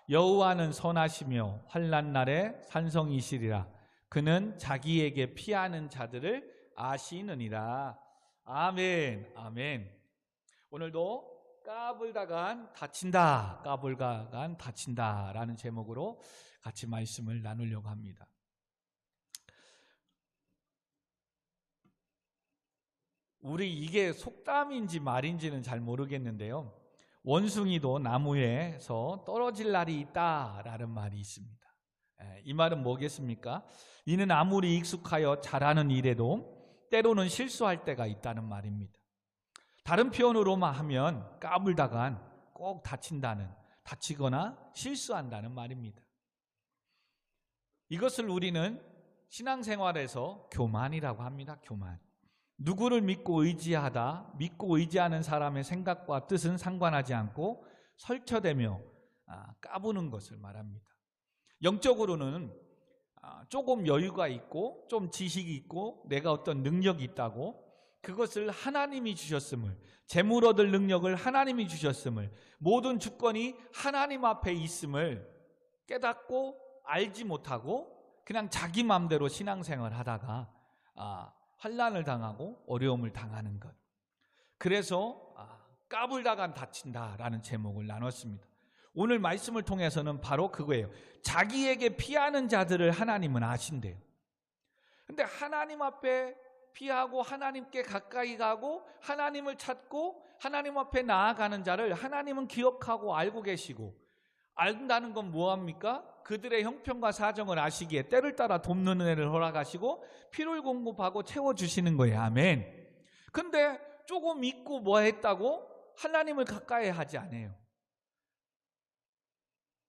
여호와는 선하시며 환난 날에 산성이시리라. 그는 자기에게 피하는 자들을 아시느니라. 아멘. 아멘. 오늘도 까불다간 다친다, 까불다간 다친다라는 제목으로 같이 말씀을 나누려고 합니다. 우리 이게 속담인지 말인지는 잘 모르겠는데요, 원숭이도 나무에서 떨어질 날이 있다라는 말이 있습니다. 이 말은 뭐겠습니까? 이는 아무리 익숙하여 잘하는 일에도 때로는 실수할 때가 있다는 말입니다. 다른 표현으로만 하면 까불다간 꼭 다치거나 실수한다는 말입니다. 이것을 우리는 신앙생활에서 교만이라고 합니다. 교만. 누구를 믿고 의지하는 사람의 생각과 뜻은 상관하지 않고 설쳐대며 까부는 것을 말합니다. 영적으로는 조금 여유가 있고 좀 지식이 있고 내가 어떤 능력이 있다고, 그것을 하나님이 주셨음을, 재물 얻을 능력을 하나님이 주셨음을, 모든 주권이 하나님 앞에 있음을 깨닫고 알지 못하고 그냥 자기 마음대로 신앙생활을 하다가 환난을 당하고 어려움을 당하는 것. 그래서 까불다간 다친다라는 제목을 나눴습니다. 오늘 말씀을 통해서는 바로 그거예요. 자기에게 피하는 자들을 하나님은 아신대요. 근데 하나님 앞에 피하고 하나님께 가까이 가고 하나님을 찾고 하나님 앞에 나아가는 자를 하나님은 기억하고 알고 계시고, 안다는 건 뭐합니까? 그들의 형편과 사정을 아시기에 때를 따라 돕는 은혜를 허락하시고 필요를 공급하고 채워주시는 거예요. 아멘. 근데 조금 잊고 뭐 했다고 하나님을 가까이 하지 않아요.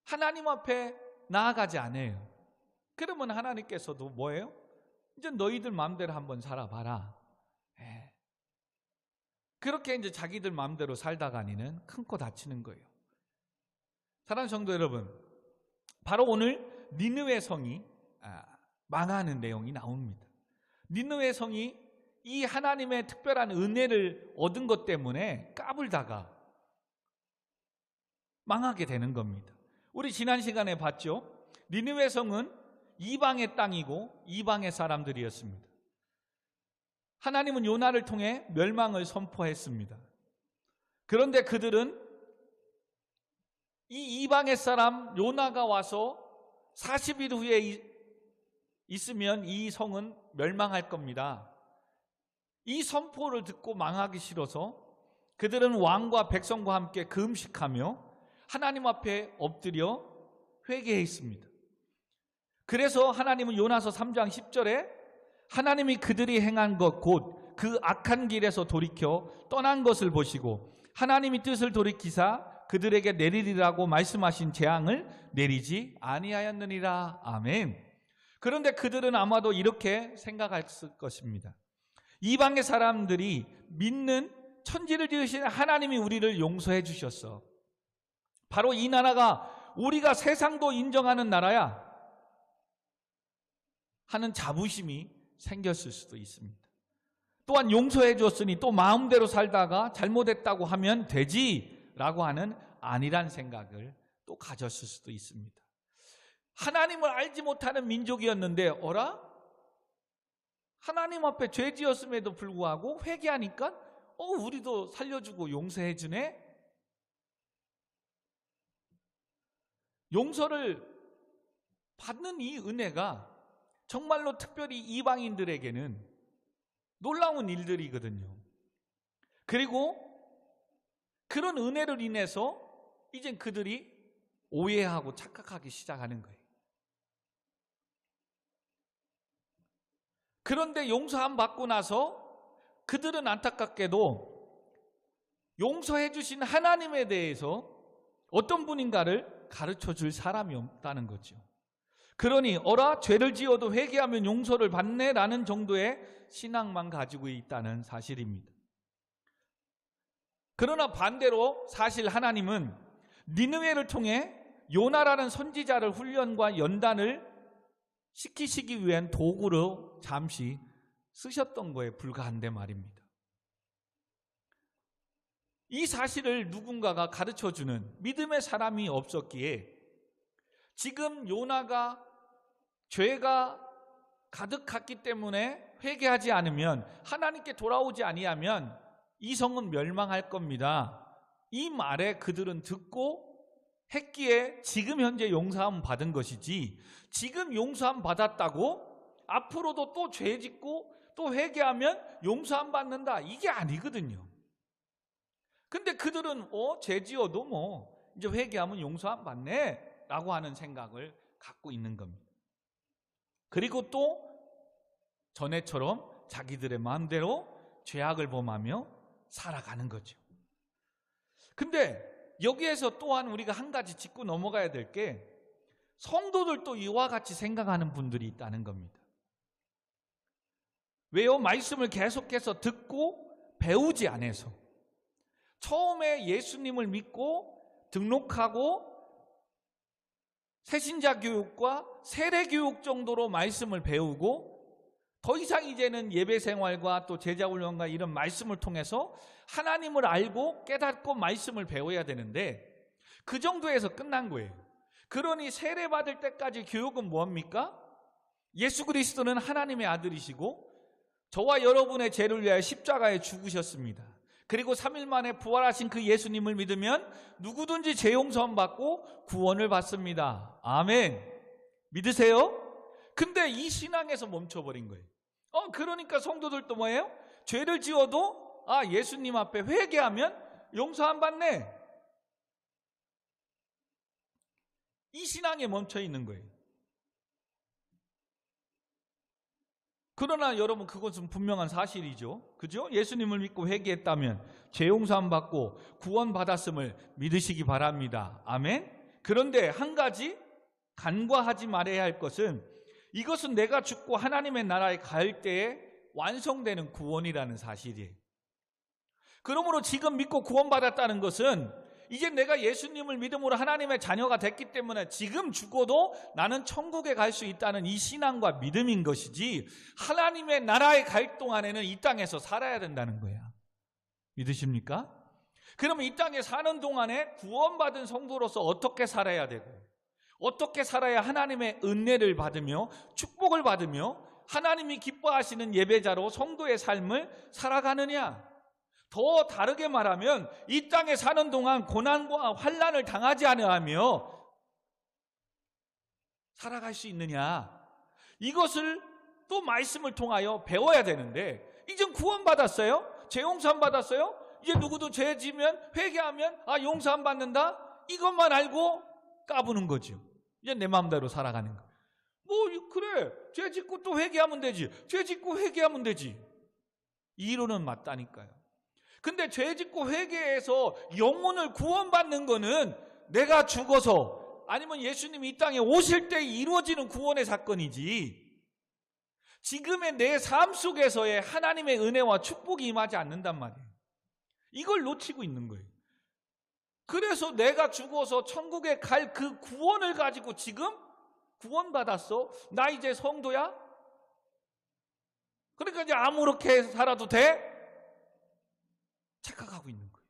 하나님 앞에 나아가지 않아요. 그러면 하나님께서도 뭐예요? 이제 너희들 마음대로 한번 살아봐라. 그렇게 이제 자기들 마음대로 살다가니는 큰 코 다치는 거예요. 사랑하는 성도 여러분, 바로 오늘 니느웨 성이 망하는 내용이 나옵니다. 니느웨 성이 이 하나님의 특별한 은혜를 얻은 것 때문에 까불다가 망하게 되는 겁니다. 우리 지난 시간에 봤죠? 니느웨 성은 이방의 땅이고 이방의 사람들이었습니다. 하나님은 요나를 통해 멸망을 선포했습니다. 그런데 그들은 이 이방의 사람 요나가 와서 40일 후에 있으면 이 성은 멸망할 겁니다. 이 선포를 듣고 망하기 싫어서 그들은 왕과 백성과 함께 금식하며 하나님 앞에 엎드려 회개했습니다. 그래서 하나님은 요나서 3장 10절에 하나님이 그들이 행한 것 곧 그 악한 길에서 돌이켜 떠난 것을 보시고 하나님이 뜻을 돌이키사 그들에게 내리리라고 말씀하신 재앙을 내리지 아니하였느니라. 아멘. 그런데 그들은 아마도 이렇게 생각했을 것입니다. 이방의 사람들이 믿는 천지를 지으신 하나님이 우리를 용서해 주셨어. 바로 이 나라가 우리가 세상도 인정하는 나라야 하는 자부심이 생겼을 수도 있습니다. 또한 용서해 줬으니 또 마음대로 살다가 잘못했다고 하면 되지라고 하는 아니란 생각을 또 가졌을 수도 있습니다. 하나님을 알지 못하는 민족이었는데 어라? 하나님 앞에 죄 지었음에도 불구하고 회개하니까 우리도 살려주고 용서해 주네? 용서를 받는 이 은혜가 정말로 특별히 이방인들에게는 놀라운 일들이거든요. 그리고 그런 은혜를 인해서 이젠 그들이 오해하고 착각하기 시작하는 거예요. 그런데 용서함 받고 나서 그들은 안타깝게도 용서해 주신 하나님에 대해서 어떤 분인가를 가르쳐 줄 사람이 없다는 거죠. 그러니 어라 죄를 지어도 회개하면 용서를 받네라는 정도의 신앙만 가지고 있다는 사실입니다. 그러나 반대로 사실 하나님은 니느웨를 통해 요나라는 선지자를 훈련과 연단을 시키시기 위한 도구로 잠시 쓰셨던 거에 불과한데 말입니다. 이 사실을 누군가가 가르쳐주는 믿음의 사람이 없었기에 지금 요나가 죄가 가득했기 때문에 회개하지 않으면, 하나님께 돌아오지 아니하면 이 성은 멸망할 겁니다. 이 말에 그들은 듣고 했기에 지금 현재 용서함 받은 것이지, 지금 용서함 받았다고 앞으로도 또 죄 짓고 또 회개하면 용서함 받는다, 이게 아니거든요. 근데 그들은 죄 지어도 뭐 이제 회개하면 용서함 받네 라고 하는 생각을 갖고 있는 겁니다. 그리고 또 전에처럼 자기들의 마음대로 죄악을 범하며 살아가는 거죠. 근데 여기에서 또한 우리가 한 가지 짚고 넘어가야 될 게, 성도들도 이와 같이 생각하는 분들이 있다는 겁니다. 왜요? 말씀을 계속해서 듣고 배우지 않아서. 처음에 예수님을 믿고 등록하고 새신자 교육과 세례 교육 정도로 말씀을 배우고, 더 이상 이제는 예배 생활과 또 제자 훈련과 이런 말씀을 통해서 하나님을 알고 깨닫고 말씀을 배워야 되는데, 그 정도에서 끝난 거예요. 그러니 세례 받을 때까지 교육은 뭐합니까? 예수 그리스도는 하나님의 아들이시고 저와 여러분의 죄를 위하여 십자가에 죽으셨습니다. 그리고 3일 만에 부활하신 그 예수님을 믿으면 누구든지 죄 용서함 받고 구원을 받습니다. 아멘. 믿으세요? 근데 이 신앙에서 멈춰버린 거예요. 그러니까 성도들도 뭐예요? 죄를 지어도 예수님 앞에 회개하면 용서함 받네, 이 신앙에 멈춰 있는 거예요. 그러나 여러분, 그것은 분명한 사실이죠. 그죠? 예수님을 믿고 회개했다면 죄 용서함 받고 구원 받았음을 믿으시기 바랍니다. 아멘. 그런데 한 가지 간과하지 말아야 할 것은, 이것은 내가 죽고 하나님의 나라에 갈 때에 완성되는 구원이라는 사실이에요. 그러므로 지금 믿고 구원받았다는 것은 이제 내가 예수님을 믿음으로 하나님의 자녀가 됐기 때문에 지금 죽어도 나는 천국에 갈 수 있다는 이 신앙과 믿음인 것이지, 하나님의 나라에 갈 동안에는 이 땅에서 살아야 된다는 거야. 믿으십니까? 그러면 이 땅에 사는 동안에 구원받은 성도로서 어떻게 살아야 되고, 어떻게 살아야 하나님의 은혜를 받으며 축복을 받으며 하나님이 기뻐하시는 예배자로 성도의 삶을 살아가느냐? 더 다르게 말하면 이 땅에 사는 동안 고난과 환난을 당하지 않으며 살아갈 수 있느냐? 이것을 또 말씀을 통하여 배워야 되는데, 이젠 구원받았어요? 죄 용서함 받았어요? 이제 누구도 죄 지면 회개하면 용서함 받는다? 이것만 알고 까부는 거죠. 이제 내 마음대로 살아가는 거. 그래, 죄 짓고 또 회개하면 되지, 죄 짓고 회개하면 되지. 이 이론은 맞다니까요. 근데 죄 짓고 회개해서 영혼을 구원받는 거는 내가 죽어서 아니면 예수님이 이 땅에 오실 때 이루어지는 구원의 사건이지, 지금의 내 삶 속에서의 하나님의 은혜와 축복이 임하지 않는단 말이에요. 이걸 놓치고 있는 거예요. 그래서 내가 죽어서 천국에 갈 그 구원을 가지고 지금 구원받았어, 나 이제 성도야? 그러니까 이제 아무렇게 살아도 돼? 착각하고 있는 거예요.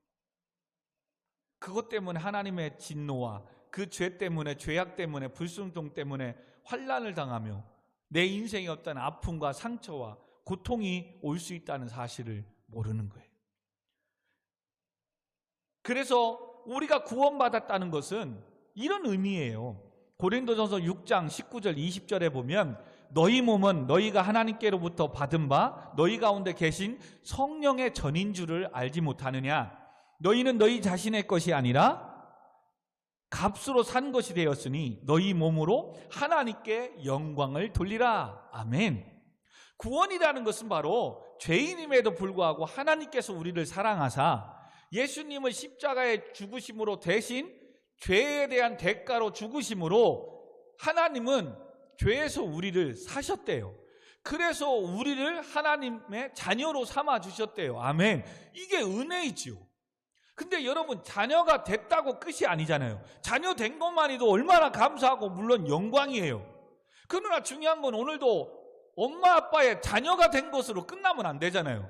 그것 때문에 하나님의 진노와 그 죄 때문에, 죄악 때문에, 불순종 때문에 환난을 당하며 내 인생에 어떤 아픔과 상처와 고통이 올 수 있다는 사실을 모르는 거예요. 그래서 우리가 구원받았다는 것은 이런 의미예요. 고린도전서 6장 19절 20절에 보면, 너희 몸은 너희가 하나님께로부터 받은 바 너희 가운데 계신 성령의 전인 줄을 알지 못하느냐? 너희는 너희 자신의 것이 아니라 값으로 산 것이 되었으니 너희 몸으로 하나님께 영광을 돌리라. 아멘. 구원이라는 것은 바로 죄인임에도 불구하고 하나님께서 우리를 사랑하사 예수님을 십자가에 죽으심으로 대신 죄에 대한 대가로 죽으심으로 하나님은 죄에서 우리를 사셨대요. 그래서 우리를 하나님의 자녀로 삼아 주셨대요. 아멘. 이게 은혜이지요. 근데 여러분, 자녀가 됐다고 끝이 아니잖아요. 자녀 된 것만이도 얼마나 감사하고 물론 영광이에요. 그러나 중요한 건 오늘도 엄마 아빠의 자녀가 된 것으로 끝나면 안 되잖아요.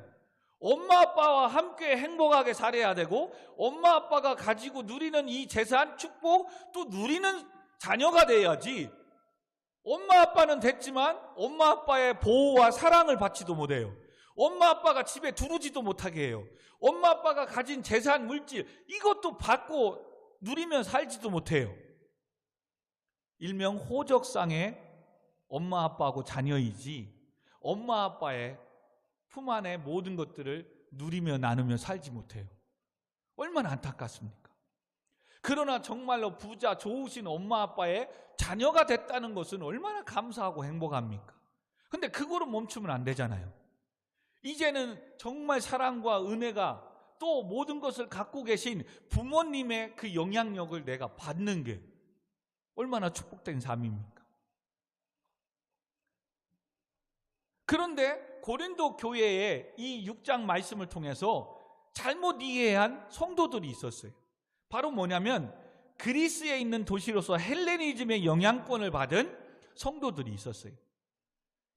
엄마 아빠와 함께 행복하게 살아야 되고, 엄마 아빠가 가지고 누리는 이 재산, 축복, 또 누리는 자녀가 돼야지. 엄마 아빠는 됐지만 엄마 아빠의 보호와 사랑을 받지도 못해요. 엄마 아빠가 집에 두르지도 못하게 해요. 엄마 아빠가 가진 재산, 물질 이것도 받고 누리며 살지도 못해요. 일명 호적상의 엄마 아빠하고 자녀이지 엄마 아빠의 품 안에 모든 것들을 누리며 나누며 살지 못해요. 얼마나 안타깝습니까? 그러나 정말로 부자 좋으신 엄마 아빠의 자녀가 됐다는 것은 얼마나 감사하고 행복합니까? 근데 그거로 멈추면 안 되잖아요. 이제는 정말 사랑과 은혜가 또 모든 것을 갖고 계신 부모님의 그 영향력을 내가 받는 게 얼마나 축복된 삶입니까? 그런데 고린도 교회에 이 6장 말씀을 통해서 잘못 이해한 성도들이 있었어요. 바로 뭐냐면 그리스에 있는 도시로서 헬레니즘의 영향권을 받은 성도들이 있었어요.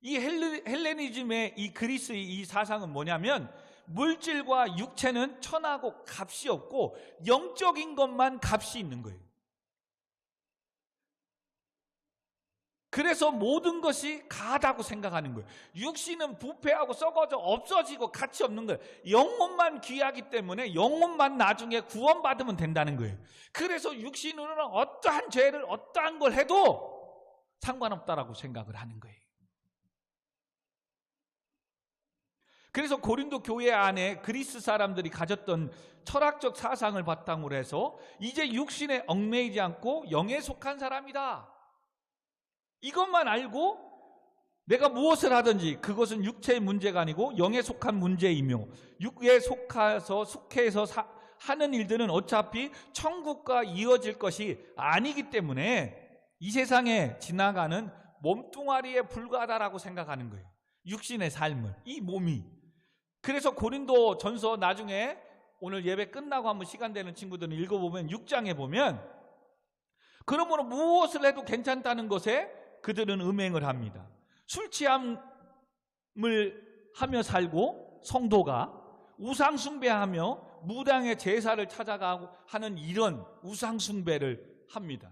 이 헬레니즘의 이 그리스의 이 사상은 뭐냐면 물질과 육체는 천하고 값이 없고 영적인 것만 값이 있는 거예요. 그래서 모든 것이 가하다고 생각하는 거예요. 육신은 부패하고 썩어져 없어지고 가치 없는 거예요. 영혼만 귀하기 때문에 영혼만 나중에 구원받으면 된다는 거예요. 그래서 육신으로는 어떠한 죄를 어떠한 걸 해도 상관없다라고 생각을 하는 거예요. 그래서 고린도 교회 안에 그리스 사람들이 가졌던 철학적 사상을 바탕으로 해서 이제 육신에 얽매이지 않고 영에 속한 사람이다. 이것만 알고 내가 무엇을 하든지 그것은 육체의 문제가 아니고 영에 속한 문제이며 육에 속해서 하는 일들은 어차피 천국과 이어질 것이 아니기 때문에 이 세상에 지나가는 몸뚱아리에 불과하다라고 생각하는 거예요. 육신의 삶을, 이 몸이. 그래서 고린도 전서 나중에 오늘 예배 끝나고 한번 시간 되는 친구들은 읽어보면 6장에 보면 그러므로 무엇을 해도 괜찮다는 것에 그들은 음행을 합니다. 술 취함을 하며 살고 성도가 우상 숭배하며 무당의 제사를 찾아가고 하는 이런 우상 숭배를 합니다.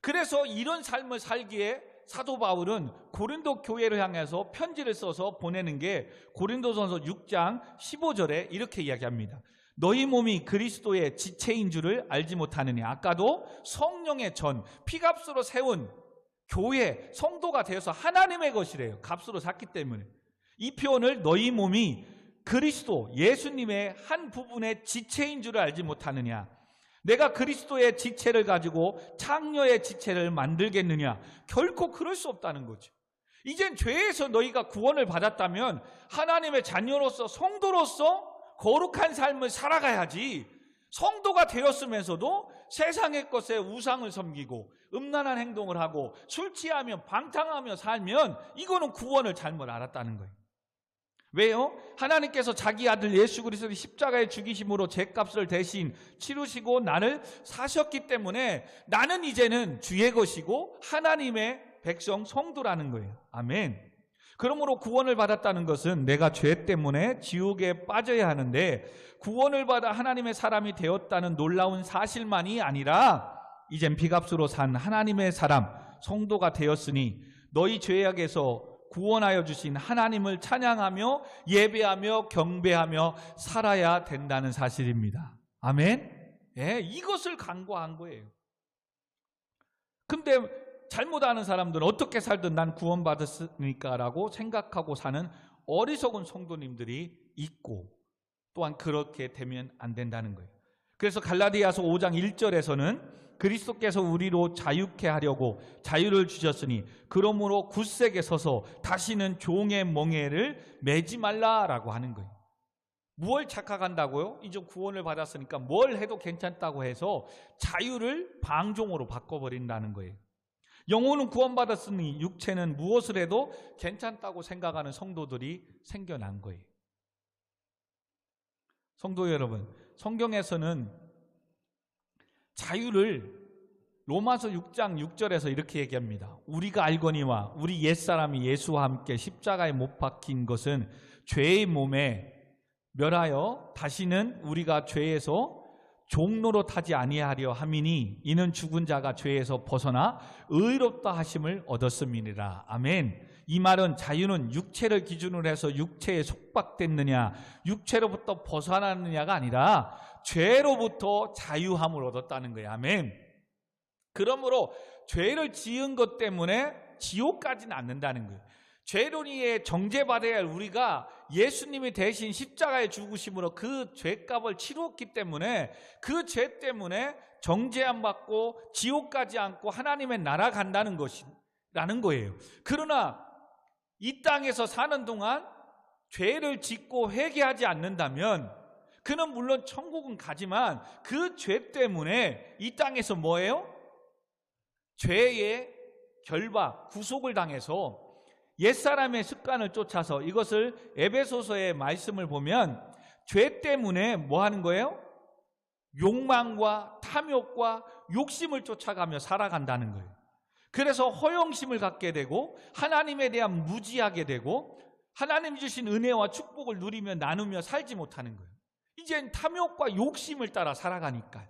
그래서 이런 삶을 살기에 사도 바울은 고린도 교회를 향해서 편지를 써서 보내는 게 고린도전서 6장 15절에 이렇게 이야기합니다. 너희 몸이 그리스도의 지체인 줄을 알지 못하느냐. 아까도 성령의 전 피값으로 세운 교회 성도가 되어서 하나님의 것이래요. 값으로 샀기 때문에. 이 표현을 너희 몸이 그리스도 예수님의 한 부분의 지체인 줄을 알지 못하느냐. 내가 그리스도의 지체를 가지고 창녀의 지체를 만들겠느냐. 결코 그럴 수 없다는 거죠. 이젠 죄에서 너희가 구원을 받았다면 하나님의 자녀로서 성도로서 거룩한 삶을 살아가야지. 성도가 되었으면서도 세상의 것에 우상을 섬기고 음란한 행동을 하고 술 취하며 방탕하며 살면 이거는 구원을 잘못 알았다는 거예요. 왜요? 하나님께서 자기 아들 예수 그리스도를 십자가에 죽이심으로 죄값을 대신 치르시고 나를 사셨기 때문에 나는 이제는 주의 것이고 하나님의 백성 성도라는 거예요. 아멘. 그러므로 구원을 받았다는 것은 내가 죄 때문에 지옥에 빠져야 하는데 구원을 받아 하나님의 사람이 되었다는 놀라운 사실만이 아니라 이젠 피값으로 산 하나님의 사람 성도가 되었으니 너희 죄악에서 구원하여 주신 하나님을 찬양하며 예배하며 경배하며 살아야 된다는 사실입니다. 아멘. 예, 이것을 간구한 거예요. 근데 잘못 아는 사람들은 어떻게 살든 난 구원받았으니까 라고 생각하고 사는 어리석은 성도님들이 있고 또한 그렇게 되면 안 된다는 거예요. 그래서 갈라디아서 5장 1절에서는 그리스도께서 우리로 자유케 하려고 자유를 주셨으니 그러므로 굳세게 서서 다시는 종의 멍에를 매지 말라라고 하는 거예요. 무엇을 착각한다고요? 이제 구원을 받았으니까 뭘 해도 괜찮다고 해서 자유를 방종으로 바꿔버린다는 거예요. 영혼은 구원받았으니 육체는 무엇을 해도 괜찮다고 생각하는 성도들이 생겨난 거예요. 성도 여러분, 성경에서는 자유를 로마서 6장 6절에서 이렇게 얘기합니다. 우리가 알거니와 우리 옛사람이 예수와 함께 십자가에 못 박힌 것은 죄의 몸에 멸하여 다시는 우리가 죄에서 종로로 타지 아니하려 함이니 이는 죽은 자가 죄에서 벗어나 의롭다 하심을 얻었음이니라. 아멘. 이 말은 자유는 육체를 기준으로 해서 육체에 속박됐느냐, 육체로부터 벗어났느냐가 아니라 죄로부터 자유함을 얻었다는 거예요. 아멘. 그러므로 죄를 지은 것 때문에 지옥 가지는 않는다는 거예요. 죄로 인해 정죄받아야 할 우리가 예수님이 대신 십자가에 죽으심으로 그 죄값을 치루었기 때문에 그 죄 때문에 정죄 안 받고 지옥 가지 않고 하나님의 나라 간다는 것이라는 거예요. 그러나 이 땅에서 사는 동안 죄를 짓고 회개하지 않는다면 그는 물론 천국은 가지만 그 죄 때문에 이 땅에서 뭐예요? 죄의 결박, 구속을 당해서 옛사람의 습관을 쫓아서, 이것을 에베소서의 말씀을 보면 죄 때문에 뭐 하는 거예요? 욕망과 탐욕과 욕심을 쫓아가며 살아간다는 거예요. 그래서 허영심을 갖게 되고 하나님에 대한 무지하게 되고 하나님 주신 은혜와 축복을 누리며 나누며 살지 못하는 거예요. 이젠 탐욕과 욕심을 따라 살아가니까요.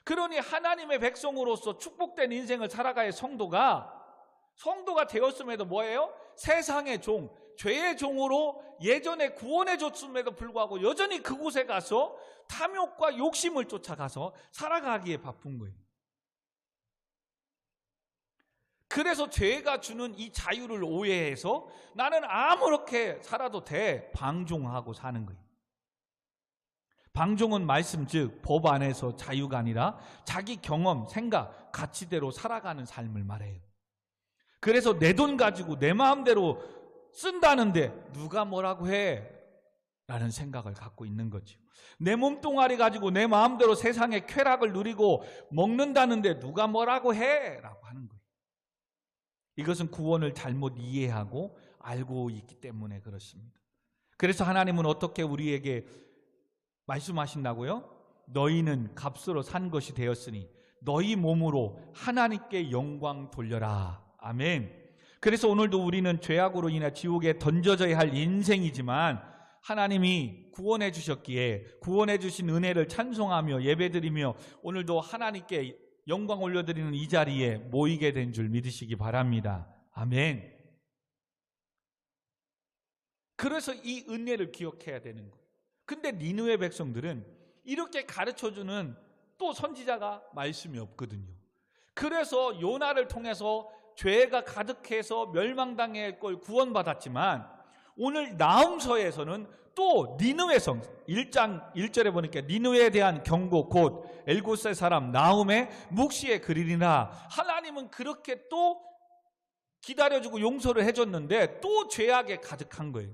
그러니 하나님의 백성으로서 축복된 인생을 살아가야 성도가 되었음에도 뭐예요? 세상의 종, 죄의 종으로 예전에 구원해 줬음에도 불구하고 여전히 그곳에 가서 탐욕과 욕심을 쫓아가서 살아가기에 바쁜 거예요. 그래서 죄가 주는 이 자유를 오해해서 나는 아무렇게 살아도 돼, 방종하고 사는 거예요. 방종은 말씀 즉 법 안에서 자유가 아니라 자기 경험, 생각, 가치대로 살아가는 삶을 말해요. 그래서 내 돈 가지고 내 마음대로 쓴다는데 누가 뭐라고 해? 라는 생각을 갖고 있는 거죠. 내 몸뚱아리 가지고 내 마음대로 세상의 쾌락을 누리고 먹는다는데 누가 뭐라고 해? 라고 하는 거예요. 이것은 구원을 잘못 이해하고 알고 있기 때문에 그렇습니다. 그래서 하나님은 어떻게 우리에게 말씀하신다고요? 너희는 값으로 산 것이 되었으니 너희 몸으로 하나님께 영광 돌려라. 아멘. 그래서 오늘도 우리는 죄악으로 인해 지옥에 던져져야 할 인생이지만 하나님이 구원해 주셨기에 구원해 주신 은혜를 찬송하며 예배드리며 오늘도 하나님께 영광 올려드리는 이 자리에 모이게 된 줄 믿으시기 바랍니다. 아멘. 그래서 이 은혜를 기억해야 되는 거예요. 근데 니느웨 백성들은 이렇게 가르쳐주는 또 선지자가 말씀이 없거든요. 그래서 요나를 통해서 죄가 가득해서 멸망당해야 할 걸 구원받았지만 오늘 나훔서에서는 또 니느웨 성 1장 1절에 보니까 니느웨에 대한 경고 곧 엘곳의 사람 나훔의 묵시에 그리리라. 하나님은 그렇게 또 기다려주고 용서를 해줬는데 또 죄악에 가득한 거예요.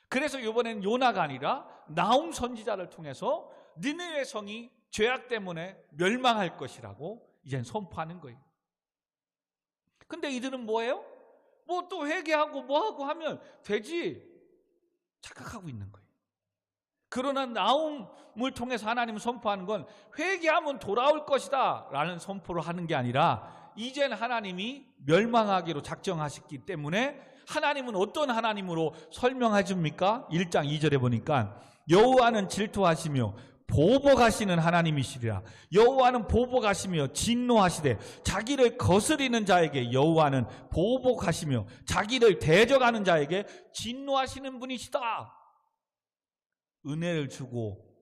그래서 이번엔 요나가 아니라 나훔 선지자를 통해서 니느웨 성이 죄악 때문에 멸망할 것이라고 이젠 선포하는 거예요. 근데 이들은 뭐예요? 뭐 또 회개하고 뭐하고 하면 되지 착각하고 있는 거예요. 그러나 나훔을 통해서 하나님은 선포하는 건 회개하면 돌아올 것이다 라는 선포를 하는 게 아니라 이젠 하나님이 멸망하기로 작정하셨기 때문에 하나님은 어떤 하나님으로 설명해 줍니까? 1장 2절에 보니까 여호와는 질투하시며 보복하시는 하나님이시리라. 여호와는 보복하시며 진노하시되 자기를 거스리는 자에게 여호와는 보복하시며 자기를 대적하는 자에게 진노하시는 분이시다. 은혜를 주고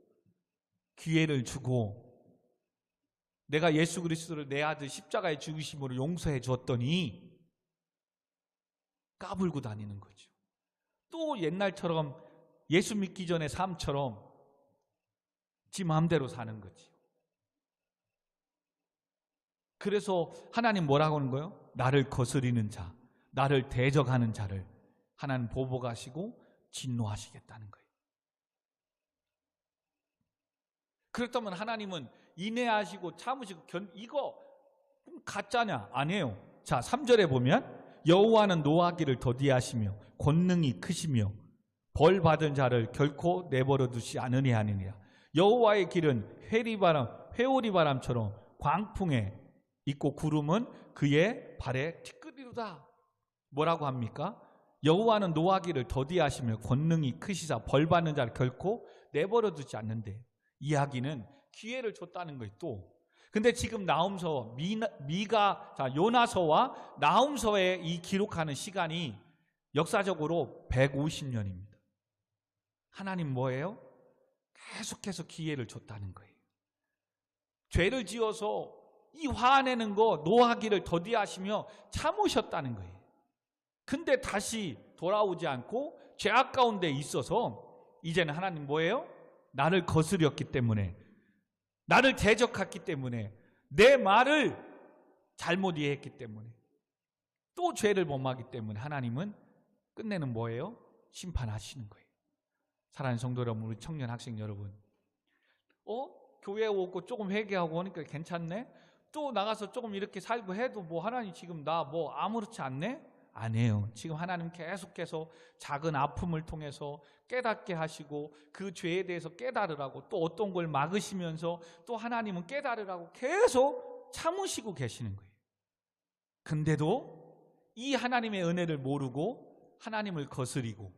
기회를 주고 내가 예수 그리스도를 내 아들 십자가에 죽으심으로 용서해 줬더니 까불고 다니는 거죠. 또 옛날처럼 예수 믿기 전의 삶처럼 지 마음대로 사는 거지. 그래서 하나님 뭐라고 하는 거예요? 나를 거스리는 자, 나를 대적하는 자를 하나님 보복하시고 진노하시겠다는 거예요. 그렇다면 하나님은 인내하시고 참으시고 이거 가짜냐? 아니에요. 자, 3절에 보면 여호와는 노하기를 더디하시며 권능이 크시며 벌 받은 자를 결코 내버려 두지 않으니 하느니라. 여호와의 길은 회오리바람처럼 광풍에 있고 구름은 그의 발에 티끌이로다. 뭐라고 합니까? 여호와는 노하기를 더디하시며 권능이 크시사 벌 받는 자를 결코 내버려 두지 않는데 이야기는 기회를 줬다는 거예요. 또 근데 지금 나훔서 요나서와 나훔서에 이 기록하는 시간이 역사적으로 150년입니다. 하나님 뭐예요? 계속해서 기회를 줬다는 거예요. 죄를 지어서 이 화내는 거 노하기를 더디하시며 참으셨다는 거예요. 근데 다시 돌아오지 않고 죄악 가운데 있어서 이제는 하나님 뭐예요? 나를 거스렸기 때문에, 나를 대적했기 때문에, 내 말을 잘못 이해했기 때문에, 또 죄를 범하기 때문에 하나님은 끝내는 뭐예요? 심판하시는 거예요. 사랑하는 성도 여러분, 우리 청년 학생 여러분, 교회 오고 조금 회개하고 오니까 괜찮네? 또 나가서 조금 이렇게 살고 해도 뭐 하나님 지금 나 뭐 아무렇지 않네? 아니에요. 지금 하나님 계속해서 작은 아픔을 통해서 깨닫게 하시고 그 죄에 대해서 깨달으라고, 또 어떤 걸 막으시면서 또 하나님은 깨달으라고 계속 참으시고 계시는 거예요. 근데도 이 하나님의 은혜를 모르고 하나님을 거스리고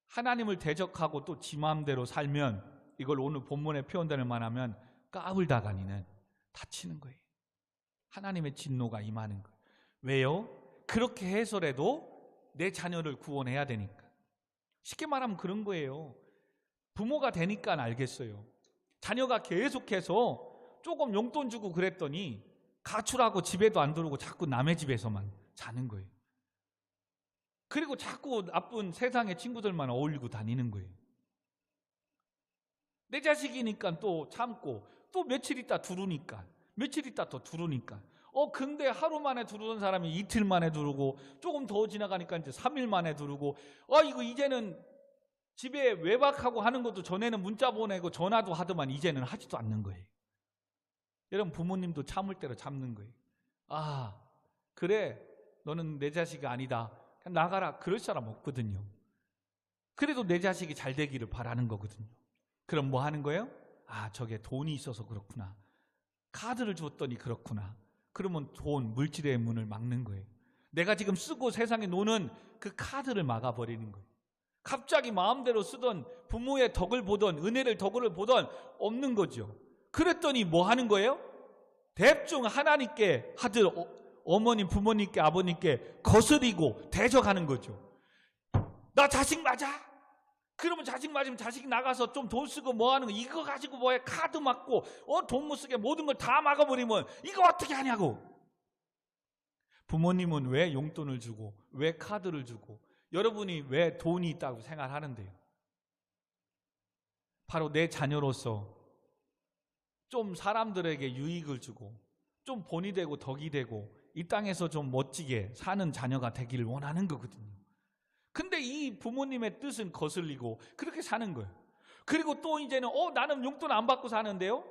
하나님을 대적하고 또 지 마음대로 살면, 이걸 오늘 본문의 표현대로 말하면 까불다가니는 다치는 거예요. 하나님의 진노가 임하는 거예요. 왜요? 그렇게 해서라도 내 자녀를 구원해야 되니까. 쉽게 말하면 그런 거예요. 부모가 되니까 알겠어요. 자녀가 계속해서 조금 용돈 주고 그랬더니 가출하고 집에도 안 들어오고 자꾸 남의 집에서만 자는 거예요. 그리고 자꾸 나쁜 세상의 친구들만 어울리고 다니는 거예요. 내 자식이니까 또 참고, 또 며칠 있다 두르니까, 며칠 있다 더 두르니까. 근데 하루 만에 두르던 사람이 이틀 만에 두르고, 조금 더 지나가니까 이제 3일 만에 두르고, 이거 이제는 집에 외박하고 하는 것도 전에는 문자 보내고 전화도 하더만 이제는 하지도 않는 거예요. 여러분, 부모님도 참을 대로 참는 거예요. 그래, 너는 내 자식이 아니다, 그냥 나가라, 그럴 사람 없거든요. 그래도 내 자식이 잘 되기를 바라는 거거든요. 그럼 뭐 하는 거예요? 저게 돈이 있어서 그렇구나, 카드를 줬더니 그렇구나. 그러면 돈, 물질의 문을 막는 거예요. 내가 지금 쓰고 세상에 노는 그 카드를 막아버리는 거예요. 갑자기 마음대로 쓰던, 부모의 덕을 보던, 은혜를 덕을 보던 없는 거죠. 그랬더니 뭐 하는 거예요? 대충 하나님께, 아들, 어머님, 부모님께, 아버님께 거스리고 대적하는 거죠. 나 자식 맞아? 그러면 자식 맞으면 자식 나가서 좀 돈 쓰고 뭐 하는 거, 이거 가지고 뭐해, 카드 막고 돈 못 쓰게 모든 걸 다 막아버리면 이거 어떻게 하냐고. 부모님은 왜 용돈을 주고 왜 카드를 주고 여러분이 왜 돈이 있다고 생각하는데요? 바로 내 자녀로서 좀 사람들에게 유익을 주고 좀 본이 되고 덕이 되고 이 땅에서 좀 멋지게 사는 자녀가 되기를 원하는 거거든요. 근데 이 부모님의 뜻은 거슬리고 그렇게 사는 거예요. 그리고 또 이제는 나는 용돈 안 받고 사는데요,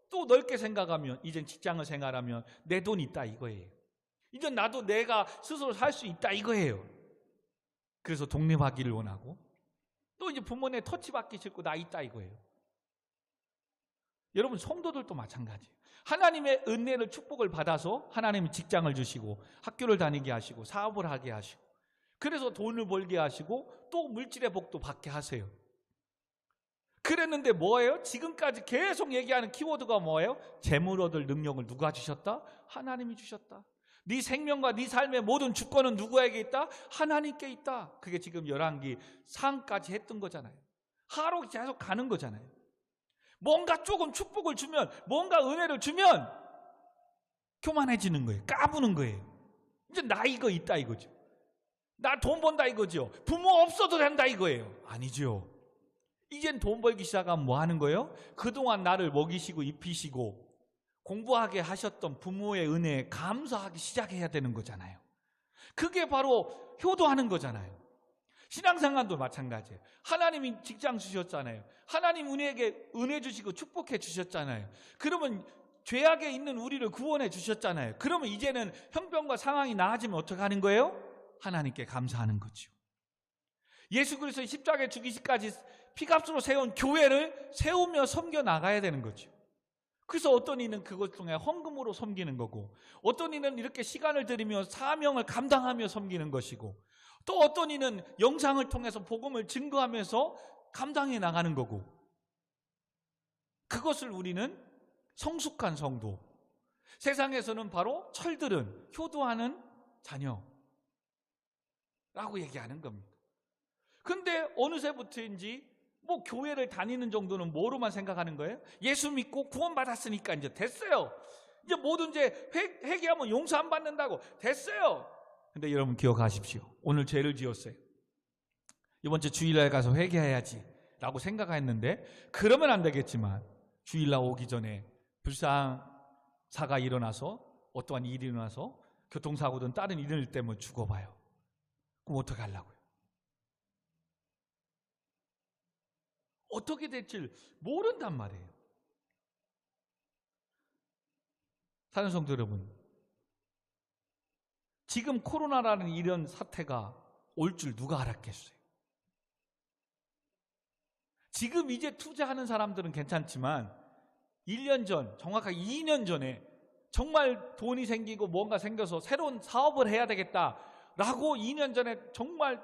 또 넓게 생각하면 이젠 직장을 생활하면 내 돈 있다 이거예요. 이젠 나도 내가 스스로 살 수 있다 이거예요. 그래서 독립하기를 원하고, 또 이제 부모님의 터치받기 싫고 나 있다 이거예요. 여러분, 성도들도 마찬가지예요. 하나님의 은혜를, 축복을 받아서 하나님이 직장을 주시고 학교를 다니게 하시고 사업을 하게 하시고, 그래서 돈을 벌게 하시고 또 물질의 복도 받게 하세요. 그랬는데 뭐예요? 지금까지 계속 얘기하는 키워드가 뭐예요? 재물 얻을 능력을 누가 주셨다? 하나님이 주셨다. 네 생명과 네 삶의 모든 주권은 누구에게 있다? 하나님께 있다. 그게 지금 열왕기 상까지 했던 거잖아요. 하로 계속 가는 거잖아요. 뭔가 조금 축복을 주면, 뭔가 은혜를 주면 교만해지는 거예요. 까부는 거예요. 이제 나 이거 있다 이거죠. 나 돈 번다 이거죠. 부모 없어도 된다 이거예요. 아니죠. 이젠 돈 벌기 시작하면 뭐 하는 거예요? 그동안 나를 먹이시고 입히시고 공부하게 하셨던 부모의 은혜에 감사하기 시작해야 되는 거잖아요. 그게 바로 효도하는 거잖아요. 신앙생활도 마찬가지예요. 하나님이 직장 주셨잖아요. 하나님 은혜에게 은혜 주시고 축복해 주셨잖아요. 그러면 죄악에 있는 우리를 구원해 주셨잖아요. 그러면 이제는 형편과 상황이 나아지면 어떻게 하는 거예요? 하나님께 감사하는 거죠. 예수 그리스도의 십자가에 죽이시기까지 피값으로 세운 교회를 세우며 섬겨 나가야 되는 거죠. 그래서 어떤 이는 그것 중에 헌금으로 섬기는 거고, 어떤 이는 이렇게 시간을 들이며 사명을 감당하며 섬기는 것이고, 또 어떤 이는 영상을 통해서 복음을 증거하면서 감당해 나가는 거고, 그것을 우리는 성숙한 성도, 세상에서는 바로 철들은 효도하는 자녀라고 얘기하는 겁니다. 근데 어느새부터인지 뭐 교회를 다니는 정도는 뭐로만 생각하는 거예요? 예수 믿고 구원받았으니까 이제 됐어요. 이제 뭐든지 회개하면 용서 안 받는다고 됐어요. 근데 여러분 기억하십시오. 오늘 죄를 지었어요. 이번 주 주일날 가서 회개해야지 라고 생각했는데, 그러면 안 되겠지만 주일날 오기 전에 불상사가 일어나서 어떠한 일이 일어나서 교통사고든 다른 일 때문에 죽어봐요. 그럼 어떻게 하려고요? 어떻게 될지 모른단 말이에요. 사는 성도 여러분, 지금 코로나라는 이런 사태가 올 줄 누가 알았겠어요? 지금 이제 투자하는 사람들은 괜찮지만 1년 전, 정확하게 2년 전에 정말 돈이 생기고 뭔가 생겨서 새로운 사업을 해야 되겠다라고 2년 전에 정말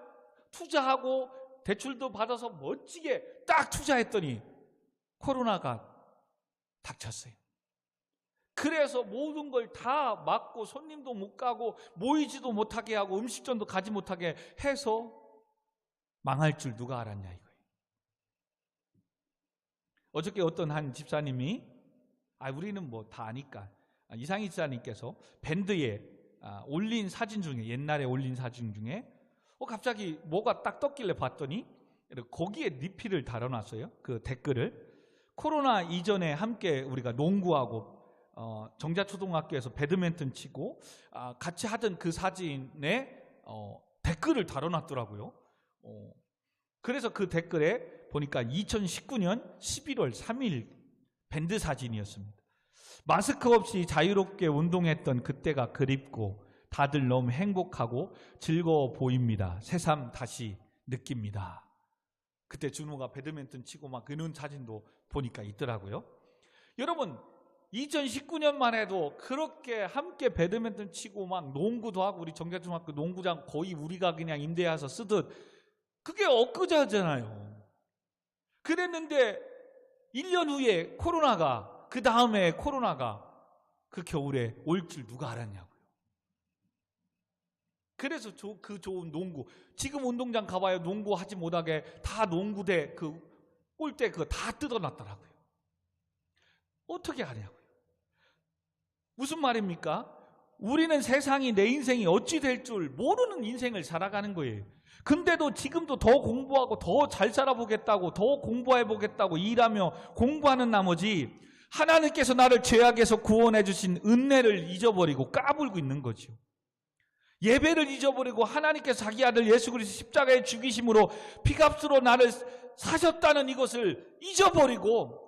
투자하고 대출도 받아서 멋지게 딱 투자했더니 코로나가 닥쳤어요. 그래서 모든 걸 다 막고 손님도 못 가고 모이지도 못하게 하고 음식점도 가지 못하게 해서 망할 줄 누가 알았냐 이거예요. 어저께 어떤 한 집사님이 우리는 뭐 다 아니까 이상희 집사님께서 밴드에 올린 사진 중에, 옛날에 올린 사진 중에 갑자기 뭐가 딱 떴길래 봤더니 거기에 리필을 달아놨어요. 그 댓글을. 코로나 이전에 함께 우리가 농구하고 정자초등학교에서 배드민턴 치고 같이 하던 그 사진에 댓글을 달아놨더라고요. 그래서 그 댓글에 보니까 2019년 11월 3일 밴드 사진이었습니다. 마스크 없이 자유롭게 운동했던 그때가 그립고 다들 너무 행복하고 즐거워 보입니다. 새삼 다시 느낍니다. 그때 준호가 배드민턴 치고 막 그런 사진도 보니까 있더라고요. 여러분 2019년만 해도 그렇게 함께 배드민턴 치고 막 농구도 하고, 우리 정자중학교 농구장 거의 우리가 그냥 임대해서 쓰듯, 그게 엊그제잖아요. 그랬는데 1년 후에 코로나가, 그 다음에 코로나가 그 겨울에 올 줄 누가 알았냐고요. 그래서 그 좋은 농구, 지금 운동장 가봐요. 농구 하지 못하게 다 농구대 그 골대 그거 다 뜯어놨더라고요. 어떻게 하냐고요. 무슨 말입니까? 우리는 세상이, 내 인생이 어찌 될 줄 모르는 인생을 살아가는 거예요. 근데도 지금도 더 공부하고 더 잘 살아보겠다고, 더 공부해보겠다고 일하며 공부하는 나머지 하나님께서 나를 죄악에서 구원해 주신 은혜를 잊어버리고 까불고 있는 거죠. 예배를 잊어버리고 하나님께서 자기 아들 예수 그리스도 십자가에 죽이심으로 피값으로 나를 사셨다는 이것을 잊어버리고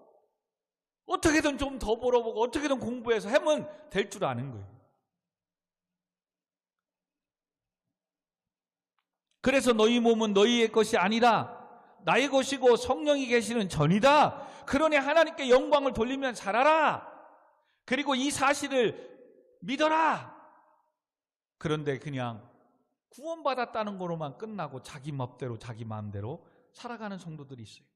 어떻게든 좀 더 벌어보고 어떻게든 공부해서 하면 될 줄 아는 거예요. 그래서 너희 몸은 너희의 것이 아니라 나의 것이고 성령이 계시는 전이다. 그러니 하나님께 영광을 돌리면 잘하라. 그리고 이 사실을 믿어라. 그런데 그냥 구원받았다는 거로만 끝나고 자기 멋대로 자기 마음대로 살아가는 성도들이 있어요.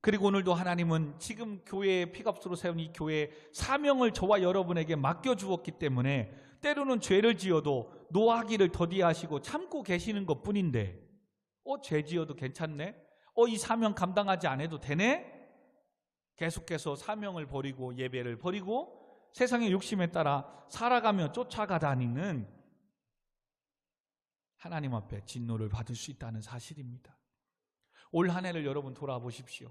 그리고 오늘도 하나님은 지금 교회의 피값으로 세운 이 교회의 사명을 저와 여러분에게 맡겨주었기 때문에 때로는 죄를 지어도 노하기를 더디하시고 참고 계시는 것뿐인데 죄 지어도 괜찮네? 이 사명 감당하지 않아도 되네? 계속해서 사명을 버리고 예배를 버리고 세상의 욕심에 따라 살아가며 쫓아가다니는 하나님 앞에 진노를 받을 수 있다는 사실입니다. 올 한 해를 여러분 돌아보십시오.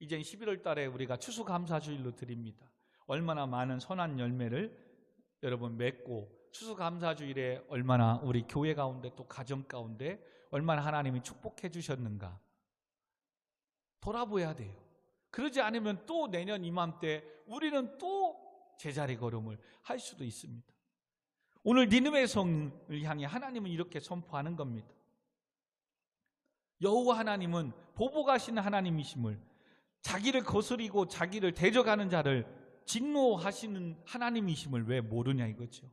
이제 11월 달에 우리가 추수감사주일로 드립니다. 얼마나 많은 선한 열매를 여러분 맺고 추수감사주일에 얼마나 우리 교회 가운데 또 가정 가운데 얼마나 하나님이 축복해 주셨는가 돌아보아야 돼요. 그러지 않으면 또 내년 이맘때 우리는 또 제자리 걸음을 할 수도 있습니다. 오늘 니느웨 성을 향해 하나님은 이렇게 선포하는 겁니다. 여호와 하나님은 보복하시는 하나님이심을, 자기를 거스리고 자기를 대적하는 자를 진노하시는 하나님이심을 왜 모르냐 이거죠.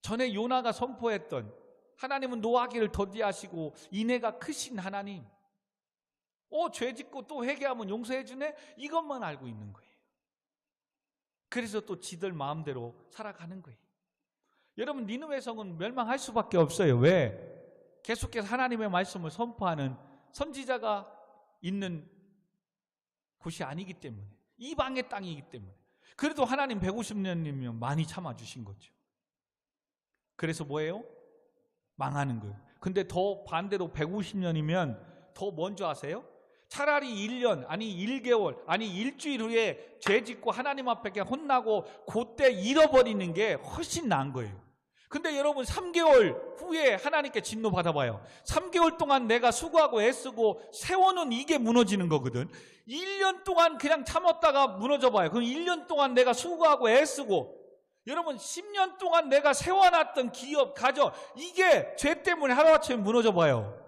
전에 요나가 선포했던 하나님은 노하기를 더디하시고 인애가 크신 하나님, 죄 짓고 또 회개하면 용서해 주네? 이것만 알고 있는 거예요. 그래서 또 지들 마음대로 살아가는 거예요. 여러분, 니느웨 성은 멸망할 수밖에 없어요. 왜? 계속해서 하나님의 말씀을 선포하는 선지자가 있는 곳이 아니기 때문에, 이방의 땅이기 때문에. 그래도 하나님 150년이면 많이 참아주신 거죠. 그래서 뭐예요? 망하는 거예요. 근데 더 반대로 150년이면 더 뭔지 아세요? 차라리 1년, 아니 1개월, 아니 일주일 후에 죄 짓고 하나님 앞에 혼나고 그때 잃어버리는 게 훨씬 나은 거예요. 근데 여러분, 3개월 후에 하나님께 진노 받아봐요. 3개월 동안 내가 수고하고 애쓰고 세워놓은 이게 무너지는 거거든. 1년 동안 그냥 참았다가 무너져봐요. 그럼 1년 동안 내가 수고하고 애쓰고, 여러분 10년 동안 내가 세워놨던 기업, 가정, 이게 죄 때문에 하루아침에 무너져봐요.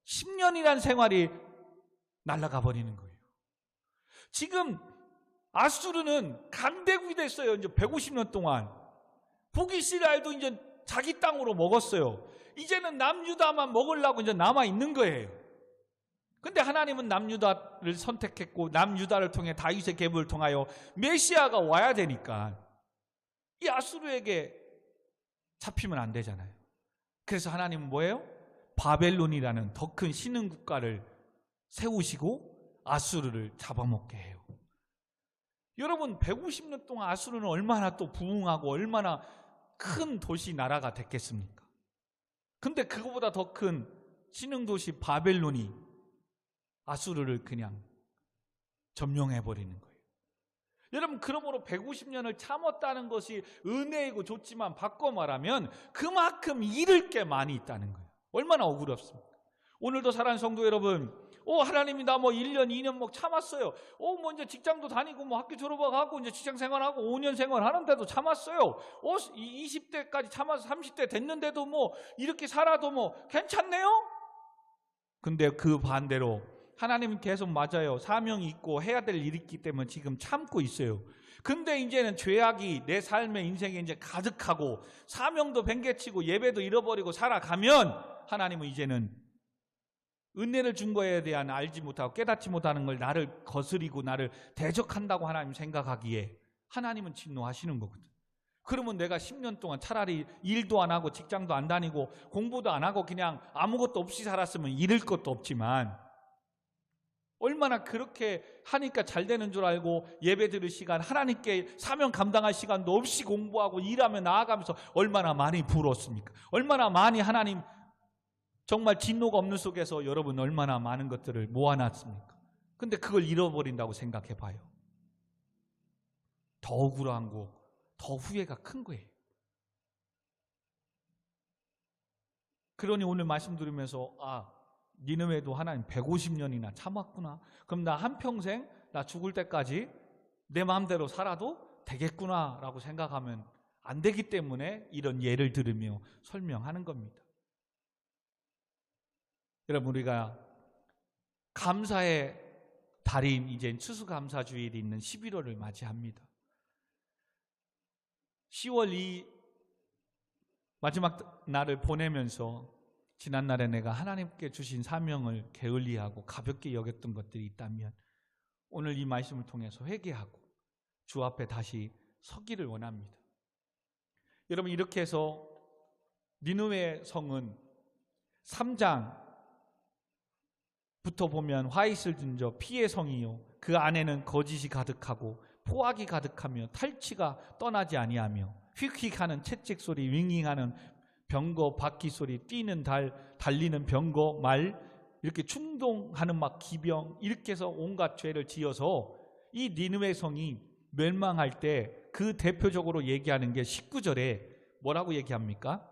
10년이란 생활이 날아가 버리는 거예요. 지금 아수르는 강대국이 됐어요. 이제 150년 동안. 북이스라엘도 이제 자기 땅으로 먹었어요. 이제는 남유다만 먹으려고 이제 남아 있는 거예요. 근데 하나님은 남유다를 선택했고, 남유다를 통해 다윗의 계보를 통하여 메시아가 와야 되니까 이 아수르에게 잡히면 안 되잖아요. 그래서 하나님은 뭐예요? 바벨론이라는 더 큰 신흥 국가를 세우시고 아수르를 잡아먹게 해요. 여러분, 150년 동안 아수르는 얼마나 또 부흥하고 얼마나 큰 도시 나라가 됐겠습니까? 근데 그거보다 더 큰 신흥 도시 바벨론이 아수르를 그냥 점령해버리는 거예요. 여러분, 그러므로 150년을 참았다는 것이 은혜이고 좋지만 바꿔 말하면 그만큼 잃을 게 많이 있다는 거예요. 얼마나 억울합습니까? 오늘도 사랑하는 성도 여러분, 하나님이 나 1년, 2년 참았어요. 이제 직장도 다니고 학교 졸업하고 이제 직장 생활하고 5년 생활하는데도 참았어요. 20대까지 참아서 30대 됐는데도 이렇게 살아도 괜찮네요? 근데 그 반대로 하나님은 계속 맞아요. 사명이 있고 해야 될 일이 있기 때문에 지금 참고 있어요. 근데 이제는 죄악이 내 삶의 인생에 이제 가득하고 사명도 뱅개치고 예배도 잃어버리고 살아가면 하나님은 이제는 은혜를 준 거에 대한 알지 못하고 깨닫지 못하는 걸 나를 거스리고 나를 대적한다고 하나님 생각하기에 하나님은 진노하시는 거거든. 그러면 내가 10년 동안 차라리 일도 안 하고 직장도 안 다니고 공부도 안 하고 그냥 아무것도 없이 살았으면 잃을 것도 없지만, 얼마나 그렇게 하니까 잘 되는 줄 알고 예배 드릴 시간, 하나님께 사명 감당할 시간도 없이 공부하고 일하며 나아가면서 얼마나 많이 부러웠습니까? 얼마나 많이 하나님 정말 진노가 없는 속에서 여러분 얼마나 많은 것들을 모아놨습니까? 근데 그걸 잃어버린다고 생각해 봐요. 더 억울한 거, 더 후회가 큰 거예요. 그러니 오늘 말씀 들으면서 니느웨도 하나님 150년이나 참았구나. 그럼 나 한평생, 나 죽을 때까지 내 마음대로 살아도 되겠구나 라고 생각하면 안 되기 때문에 이런 예를 들으며 설명하는 겁니다. 여러분, 우리가 감사의 달인, 이제 추수감사주일이 있는 11월을 맞이합니다. 10월 이 마지막 날을 보내면서 지난날에 내가 하나님께 주신 사명을 게을리하고 가볍게 여겼던 것들이 있다면 오늘 이 말씀을 통해서 회개하고 주 앞에 다시 서기를 원합니다. 여러분, 이렇게 해서 니느웨 성은 3장부터 보면 화이슬 준저 피의 성이요 그 안에는 거짓이 가득하고 포악이 가득하며 탈취가 떠나지 아니하며 휙휙하는 채찍 소리, 윙윙하는 병거 바퀴 소리, 뛰는 달, 달리는 병거 말, 이렇게 충동하는 막 기병, 이렇게 해서 온갖 죄를 지어서 이 니느웨 성이 멸망할 때 그 대표적으로 얘기하는 게 19절에 뭐라고 얘기합니까?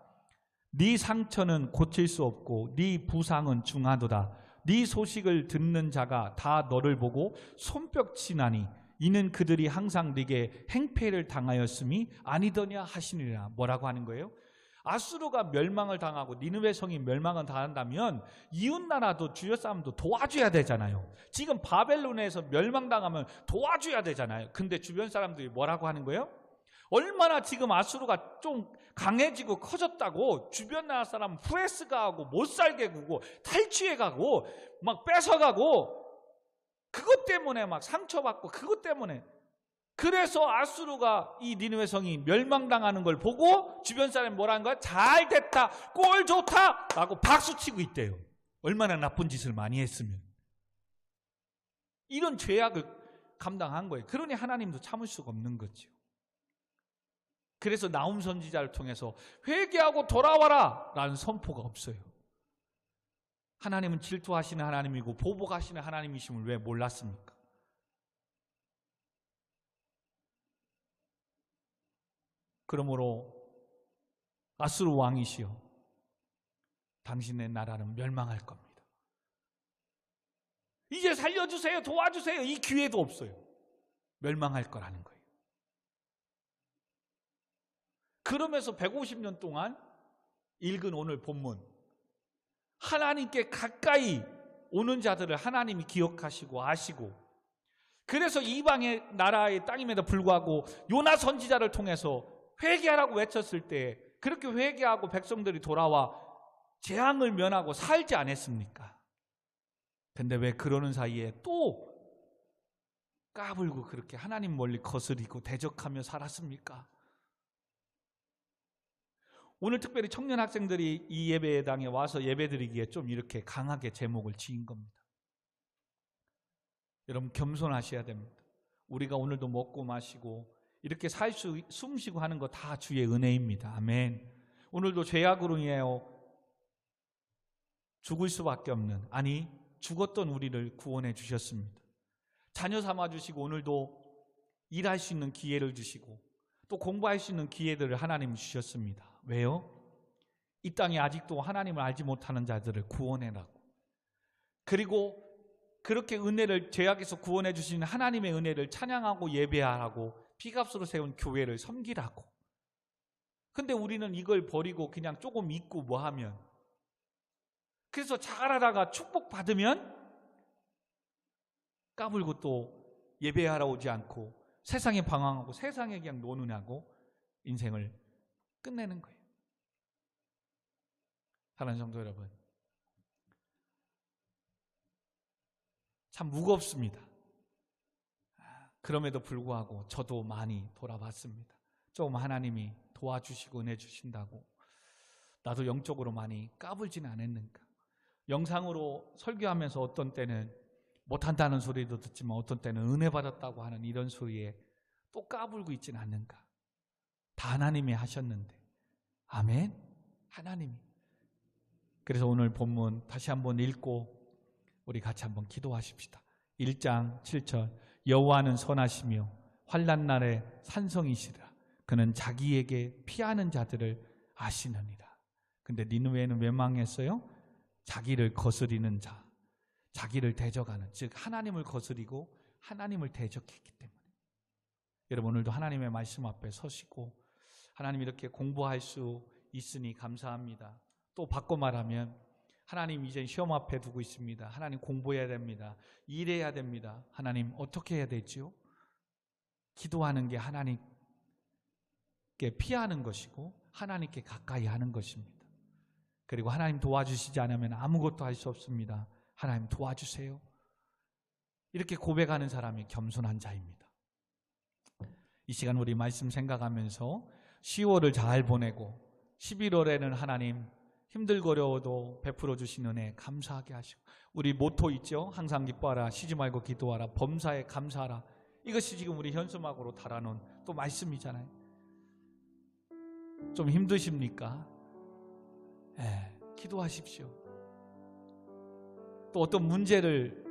네 상처는 고칠 수 없고 네 부상은 중하도다. 네 소식을 듣는 자가 다 너를 보고 손뼉치나니 이는 그들이 항상 네게 행패를 당하였음이 아니더냐 하시니라. 뭐라고 하는 거예요? 아수르가 멸망을 당하고 니느웨 성이 멸망을 당한다면 이웃나라도 주변 사람도 도와줘야 되잖아요. 지금 바벨론에서 멸망당하면 도와줘야 되잖아요. 근데 주변 사람들이 뭐라고 하는 거예요? 얼마나 지금 아수르가 좀 강해지고 커졌다고 주변 나라 사람 후레스가 하고 못살게 구고 탈취해가고 막 뺏어가고 그것 때문에 막 상처받고 그것 때문에. 그래서 아수르가 이 니느웨 성이 멸망당하는 걸 보고 주변 사람이 뭐라는 거야? 잘 됐다, 꼴 좋다 라고 박수치고 있대요. 얼마나 나쁜 짓을 많이 했으면. 이런 죄악을 감당한 거예요. 그러니 하나님도 참을 수가 없는 거죠. 그래서 나훔 선지자를 통해서 회개하고 돌아와라 라는 선포가 없어요. 하나님은 질투하시는 하나님이고 보복하시는 하나님이심을 왜 몰랐습니까? 그러므로 아수르 왕이시여, 당신의 나라는 멸망할 겁니다. 이제 살려주세요, 도와주세요, 이 기회도 없어요. 멸망할 거라는 거예요. 그러면서 150년 동안 읽은 오늘 본문, 하나님께 가까이 오는 자들을 하나님이 기억하시고 아시고, 그래서 이방의 나라의 땅임에도 불구하고 요나 선지자를 통해서 회개하라고 외쳤을 때 그렇게 회개하고 백성들이 돌아와 재앙을 면하고 살지 않았습니까? 근데 왜 그러는 사이에 또 까불고 그렇게 하나님 멀리 거스리고 대적하며 살았습니까? 오늘 특별히 청년 학생들이 이 예배당에 와서 예배드리기에 좀 이렇게 강하게 제목을 지은 겁니다. 여러분, 겸손하셔야 됩니다. 우리가 오늘도 먹고 마시고 이렇게 숨쉬고 하는 거 다 주의 은혜입니다. 아멘. 오늘도 죄악으로 인하여 죽을 수밖에 없는, 아니 죽었던 우리를 구원해 주셨습니다. 자녀 삼아 주시고 오늘도 일할 수 있는 기회를 주시고 또 공부할 수 있는 기회들을 하나님 주셨습니다. 왜요? 이 땅에 아직도 하나님을 알지 못하는 자들을 구원해라고. 그리고 그렇게 은혜를, 죄악에서 구원해 주시는 하나님의 은혜를 찬양하고 예배하라고 피값으로 세운 교회를 섬기라고. 근데 우리는 이걸 버리고 그냥 조금 믿고 뭐 하면, 그래서 잘하다가 축복받으면 까불고 또 예배하러 오지 않고 세상에 방황하고 세상에 그냥 노느냐고 인생을 끝내는 거예요. 사랑하는 성도 여러분, 참 무겁습니다. 그럼에도 불구하고 저도 많이 돌아봤습니다. 조금 하나님이 도와주시고 은혜 주신다고 나도 영적으로 많이 까불지는 않았는가. 영상으로 설교하면서 어떤 때는 못한다는 소리도 듣지만 어떤 때는 은혜 받았다고 하는 이런 소리에 또 까불고 있지는 않는가. 다 하나님이 하셨는데. 아멘. 하나님이. 그래서 오늘 본문 다시 한번 읽고 우리 같이 한번 기도하십시다. 1장 7절, 여호와는 선하시며 환난 날에 산성이시라. 그는 자기에게 피하는 자들을 아시느니라. 근데 니느웨는 왜 망했어요? 자기를 거스리는 자, 자기를 대적하는, 즉 하나님을 거스리고 하나님을 대적했기 때문에. 여러분, 오늘도 하나님의 말씀 앞에 서시고 하나님 이렇게 공부할 수 있으니 감사합니다. 또 바꿔 말하면 하나님 이제 시험 앞에 두고 있습니다. 하나님 공부해야 됩니다. 일해야 됩니다. 하나님 어떻게 해야 되죠? 기도하는 게 하나님께 피하는 것이고 하나님께 가까이 하는 것입니다. 그리고 하나님 도와주시지 않으면 아무것도 할 수 없습니다. 하나님 도와주세요. 이렇게 고백하는 사람이 겸손한 자입니다. 이 시간 우리 말씀 생각하면서 10월을 잘 보내고 11월에는 하나님 힘들고 어려워도 베풀어 주신 은혜 감사하게 하시고, 우리 모토 있죠? 항상 기뻐하라, 쉬지 말고 기도하라, 범사에 감사하라. 이것이 지금 우리 현수막으로 달아놓은 또 말씀이잖아요. 좀 힘드십니까? 기도하십시오. 또 어떤 문제를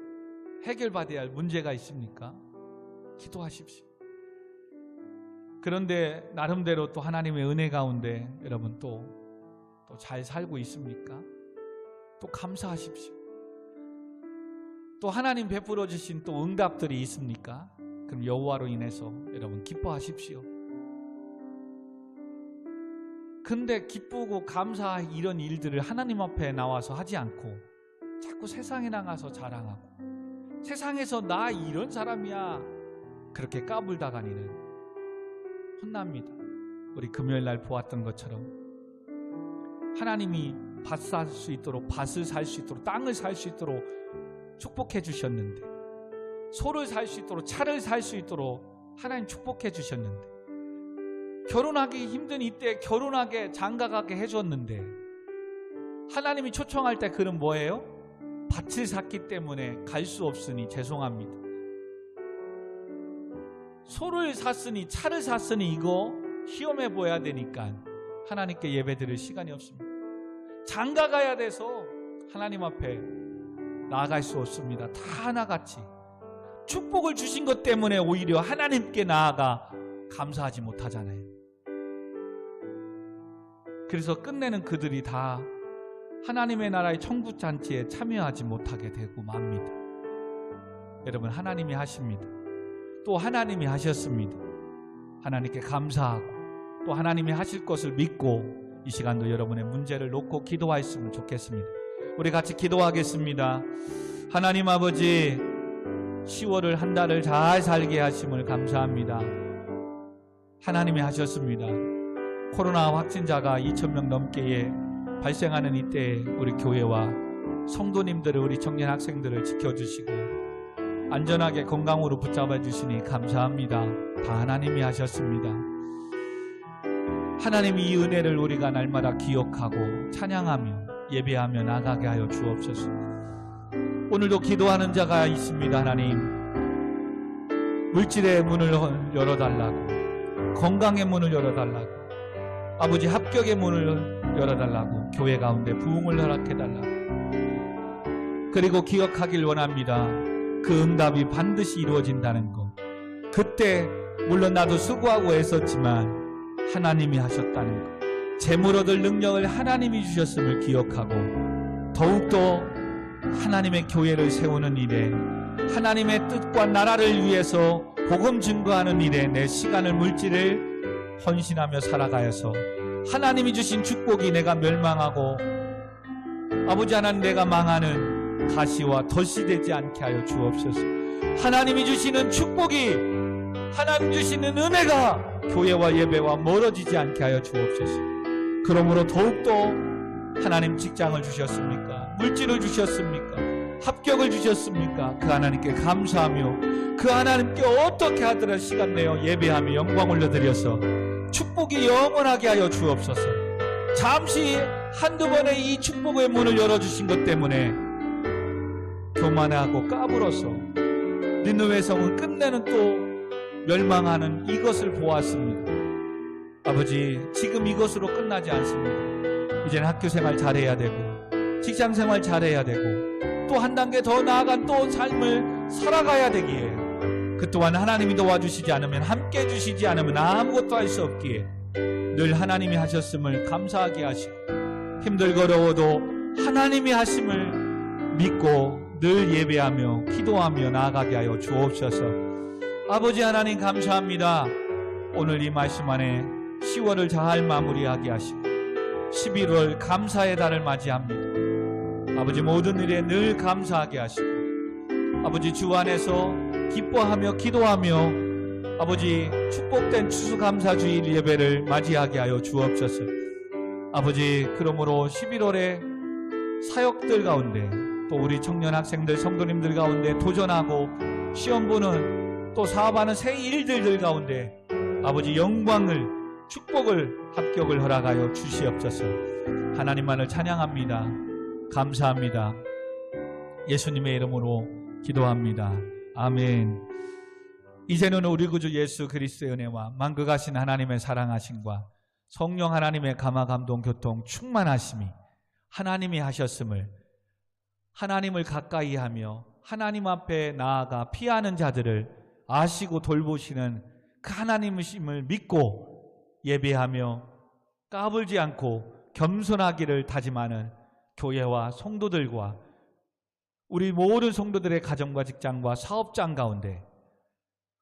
해결받아야 할 문제가 있습니까? 기도하십시오. 그런데 나름대로 또 하나님의 은혜 가운데 여러분 또 잘 살고 있습니까? 또 감사하십시오. 또 하나님 베풀어 주신 또 응답들이 있습니까? 그럼 여호와로 인해서 여러분 기뻐하십시오. 근데 기쁘고 감사할 이런 일들을 하나님 앞에 나와서 하지 않고 자꾸 세상에 나가서 자랑하고, 세상에서 나 이런 사람이야 그렇게 까불다가니는 혼납니다. 우리 금요일 날 보았던 것처럼 하나님이 밭을 살 수 있도록 땅을 살 수 있도록 축복해 주셨는데 소를 살 수 있도록, 차를 살 수 있도록 하나님 축복해 주셨는데, 결혼하기 힘든 이때 결혼하게 장가가게 해줬는데, 하나님이 초청할 때 그는 뭐예요? 밭을 샀기 때문에 갈 수 없으니 죄송합니다. 소를 샀으니, 차를 샀으니 이거 시험해 보여야 되니까 하나님께 예배 드릴 시간이 없습니다. 장가 가야 돼서 하나님 앞에 나아갈 수 없습니다. 다 하나같이 축복을 주신 것 때문에 오히려 하나님께 나아가 감사하지 못하잖아요. 그래서 끝내는 그들이 다 하나님의 나라의 천국잔치에 참여하지 못하게 되고 맙니다. 여러분, 하나님이 하십니다. 또 하나님이 하셨습니다. 하나님께 감사하고 또 하나님이 하실 것을 믿고 이 시간도 여러분의 문제를 놓고 기도하였으면 좋겠습니다. 우리 같이 기도하겠습니다. 하나님 아버지, 10월을 한 달을 잘 살게 하심을 감사합니다. 하나님이 하셨습니다. 코로나 확진자가 2,000명 넘게 발생하는 이때 우리 교회와 성도님들을, 우리 청년 학생들을 지켜주시고 안전하게 건강으로 붙잡아 주시니 감사합니다. 다 하나님이 하셨습니다. 하나님이 이 은혜를 우리가 날마다 기억하고 찬양하며 예배하며 나가게 하여 주옵소서. 오늘도 기도하는 자가 있습니다. 하나님, 물질의 문을 열어달라고, 건강의 문을 열어달라고, 아버지 합격의 문을 열어달라고, 교회 가운데 부흥을 허락해달라고. 그리고 기억하길 원합니다. 그 응답이 반드시 이루어진다는 것. 그때 물론 나도 수고하고 애썼지만 하나님이 하셨다는 것. 재물 얻을 능력을 하나님이 주셨음을 기억하고 더욱더 하나님의 교회를 세우는 일에, 하나님의 뜻과 나라를 위해서 복음 증거하는 일에 내 시간을, 물질을 헌신하며 살아가여서 하나님이 주신 축복이 내가 멸망하고 아버지 하나님 내가 망하는 가시와 덫이 되지 않게 하여 주옵소서. 하나님이 주시는 축복이, 하나님 주시는 은혜가 교회와 예배와 멀어지지 않게 하여 주옵소서. 그러므로 더욱더 하나님 직장을 주셨습니까? 물질을 주셨습니까? 합격을 주셨습니까? 그 하나님께 감사하며 그 하나님께 어떻게 하더라도 시간 내어 예배하며 영광 올려드려서 축복이 영원하게 하여 주옵소서. 잠시 한두 번의 이 축복의 문을 열어주신 것 때문에 교만하고 까불어서 니느웨 성은 끝내는 또 멸망하는 이것을 보았습니다. 아버지, 지금 이것으로 끝나지 않습니다. 이제는 학교생활 잘해야 되고 직장생활 잘해야 되고 또 한 단계 더 나아간 또 삶을 살아가야 되기에, 그 또한 하나님이 도와주시지 않으면, 함께 해주시지 않으면 아무것도 할 수 없기에 늘 하나님이 하셨음을 감사하게 하시고 힘들고 어려워도 하나님이 하심을 믿고 늘 예배하며 기도하며 나아가게 하여 주옵소서. 아버지 하나님 감사합니다. 오늘 이 말씀 안에 10월을 잘 마무리하게 하시고 11월 감사의 달을 맞이합니다. 아버지, 모든 일에 늘 감사하게 하시고 아버지 주 안에서 기뻐하며 기도하며 아버지 축복된 추수감사주일 예배를 맞이하게 하여 주옵소서. 아버지, 그러므로 11월에 사역들 가운데 또 우리 청년 학생들, 성도님들 가운데 도전하고 시험 보는 또 사업하는 새 일들 가운데 아버지 영광을, 축복을, 합격을 허락하여 주시옵소서. 하나님만을 찬양합니다. 감사합니다. 예수님의 이름으로 기도합니다. 아멘. 이제는 우리 구주 예수 그리스도의 은혜와 만극하신 하나님의 사랑하심과 성령 하나님의 감화 감동 교통 충만하심이 하나님이 하셨음을, 하나님을 가까이 하며 하나님 앞에 나아가 피하는 자들을 아시고 돌보시는 그 하나님이심을 믿고 예배하며 까불지 않고 겸손하기를 다짐하는 교회와 성도들과 우리 모든 성도들의 가정과 직장과 사업장 가운데,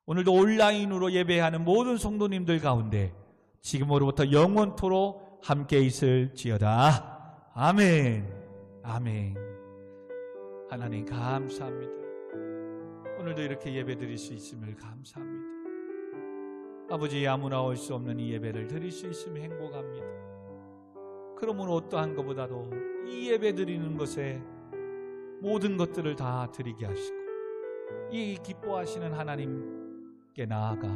오늘도 온라인으로 예배하는 모든 성도님들 가운데 지금으로부터 영원토록 함께 있을지어다. 아멘. 아멘. 하나님 감사합니다. 오늘도 이렇게 예배 드릴 수 있음을 감사합니다. 아버지, 아무나 올 수 없는 이 예배를 드릴 수 있으면 행복합니다. 그러므로 어떠한 것보다도 이 예배 드리는 것에 모든 것들을 다 드리게 하시고 이 기뻐하시는 하나님께 나아가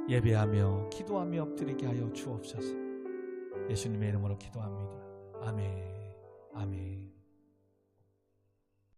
예배하며 기도하며 엎드리게 하여 주옵소서. 예수님의 이름으로 기도합니다. 아멘.